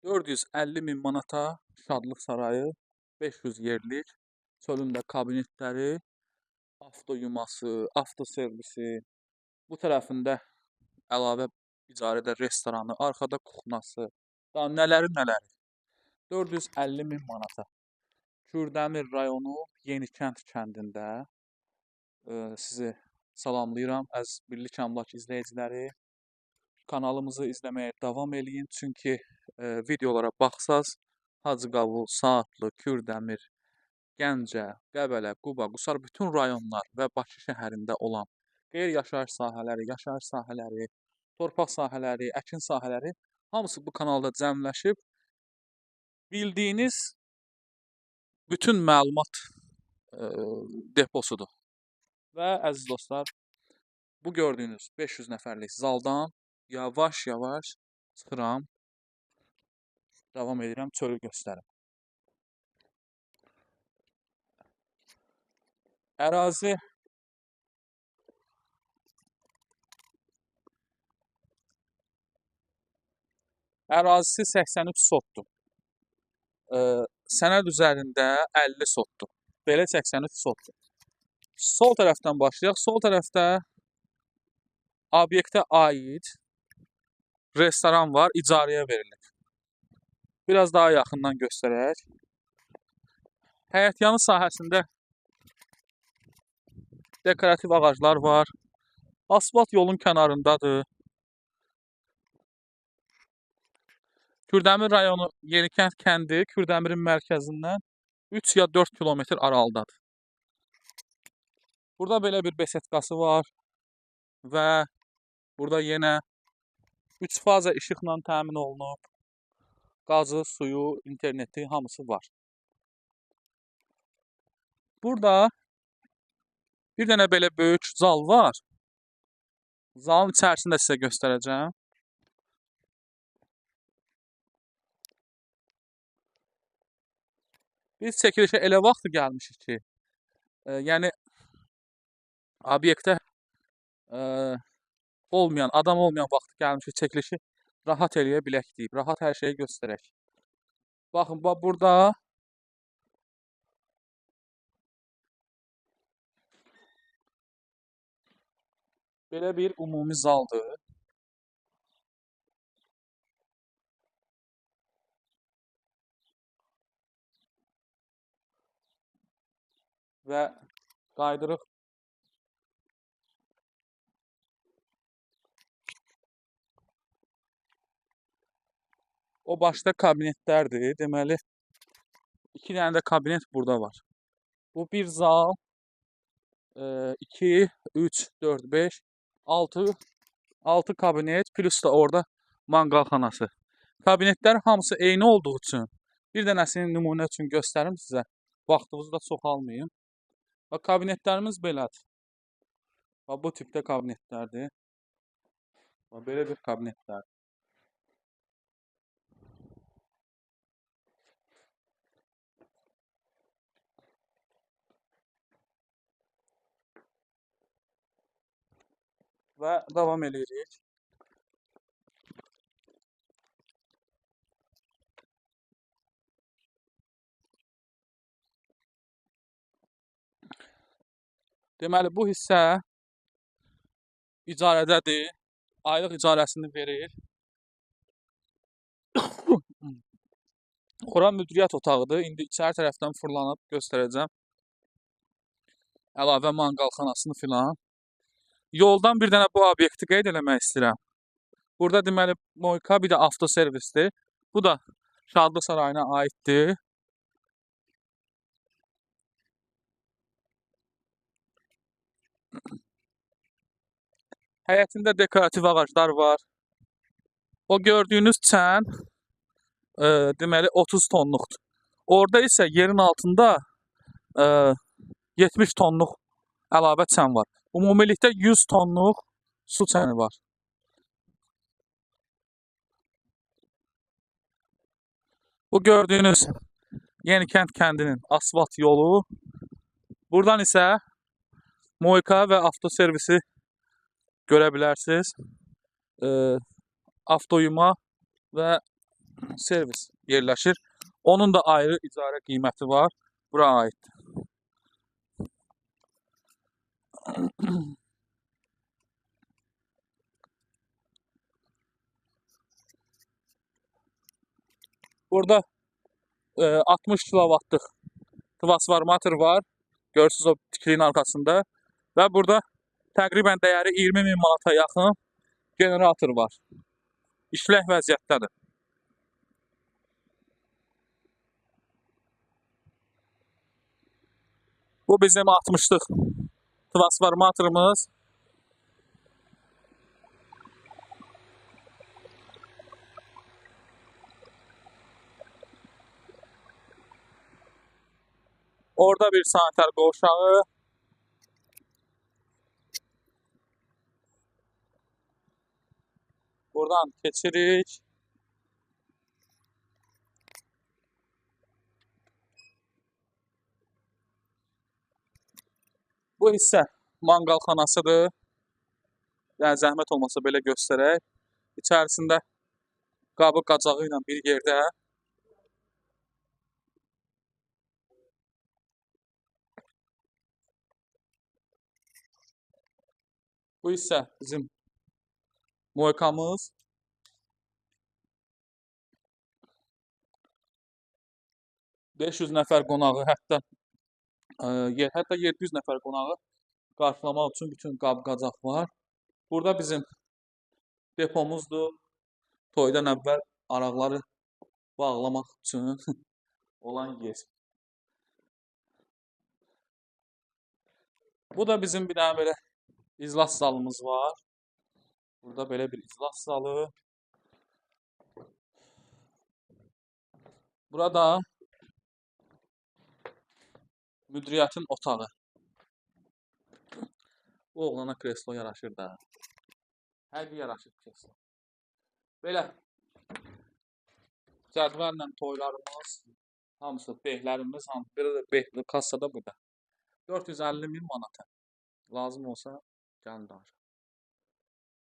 450 min manata Şadlıq Sarayı, 500 yerlik, çölündə kabinetləri, avto yuması, avto servisi, bu tərəfində əlavə icarədə restoranı, arxada kuxnası, daha nələri. 450 min manata. Kürdəmir rayonu Yenikənd kəndində sizi salamlayıram, əziz Birlik Əmlak izləyiciləri. Kanalımızı izləməyə davam eləyin, çünki videolara baxsaz, Hacıqavul, Saatlı, Kürdəmir, Gəncə, Qəbələ, Quba, Qusar bütün rayonlar və Bakı şəhərində olan qeyri-yaşayış sahələri, torpaq sahələri, əkin sahələri hamısı bu kanalda cəmləşib bildiyiniz bütün məlumat deposudur. Və əziz dostlar, bu gördüyünüz 500 nəfərlik zaldan yavaş-yavaş çıxıram, davam edirəm, çölü göstərim. Ərazisi 83 sotdur. Sənəd üzərində 50 sotdur. Belə 83 sotdur. Sol tərəfdən başlayaq. Sol tərəfdə obyektə aid restoran var, icarəyə verilir. Biraz daha yaxından göstərək. Həyətyanı sahəsində dekorativ ağaclar var. Asfalt yolun kənarındadır. Kürdəmir rayonu Yenikənd kəndi Kürdəmirin mərkəzindən 3 ya 4 kilometr aralıdadır. Burada belə bir besetkası var və burada yenə 3 faza işıqla təmin olunub. Qazı, suyu, interneti hamısı var. Burada bir dənə belə böyük zal var. Zalın içərisində sizə göstərəcəm. Biz çəkilişə elə vaxt gəlmişik ki, yəni obyektə adam olmayan vaxt gəlmişik çəkilişi rahat eləyə bilək deyib, rahat hər şeyi göstərək. Baxın, burada belə bir ümumi zaldır. Və qaydırıq. O başda kabinetlərdir. Deməli, 2 dənə də kabinet burada var. Bu bir zal, 2, 3, 4, 5, 6 kabinet, plus da orada manqalxanası. Kabinetlər hamısı eyni olduğu üçün bir dənəsini nümunə üçün göstərim sizə. Vaxtınızı da çox almayın. Bax, kabinetlərimiz belədir. Bax, bu tipdə kabinetlərdir. Bax, belə bir kabinetlər. Və davam edirik. Deməli, bu hissə icarədədir. Aylıq icarəsini verir. Ora müdiriyyət otağıdır. İndi içəri tərəfdən fırlanıb göstərəcəm. Əlavə manqalxanasını filan. Yoldan bir dənə bu obyekti qeyd eləmək istəyirəm. Burada deməli Moyka, bir də avto servisdir. Bu da Şadlıq Sarayına aiddir. Həyətində dekorativ ağaclar var. O gördüyünüz çən deməli 30 tonluqdur. Orada isə yerin altında 70 tonluq əlavə çən var. Ümumilikdə 100 tonluq su çəni var. Bu gördüyünüz Yenikənd kəndinin asfalt yolu. Buradan isə Moyka və avto servisi görə bilərsiniz. Avtoyuma və servis yerləşir. Onun da ayrı icarə qiyməti var. Bura aiddir. Burada 60 kilovatlıq transformator var. Görürsünüz o tikliyin arxasında. Və burada təqribən dəyəri 20.000 manata yaxın generator var. İşlək vəziyyətdədir. Bu bizim 60'lıq transformatorımız. Orada bir sanitar qovşağı. Buradan keçirik. Bu hissə manqalxanasıdır. Yəni zəhmət olmasa belə göstərək. İçərisində qabı qacağı ilə bir yerdə. Bu hissə bizim moykamız. $500 nəfər qonağı, hətta 700 nəfər qonağı qarşılamaq üçün bütün qab-qacaq var. Burada bizim depomuzdur. Toydan əvvəl araqları bağlamaq üçün olan yer. Bu da bizim bir dənə belə iclas zalımız var. Burada belə bir iclas zalı. Burada müdiriyyətin otağı. Bu oğlana kreslo yaraşır da. Hər bir yaraşır kreslo. Belə cədvəllə toylarımız, hamısı behlərimiz, belə də behli kassada burada. 450.000 manata. Lazım olsa gəlin danışaq.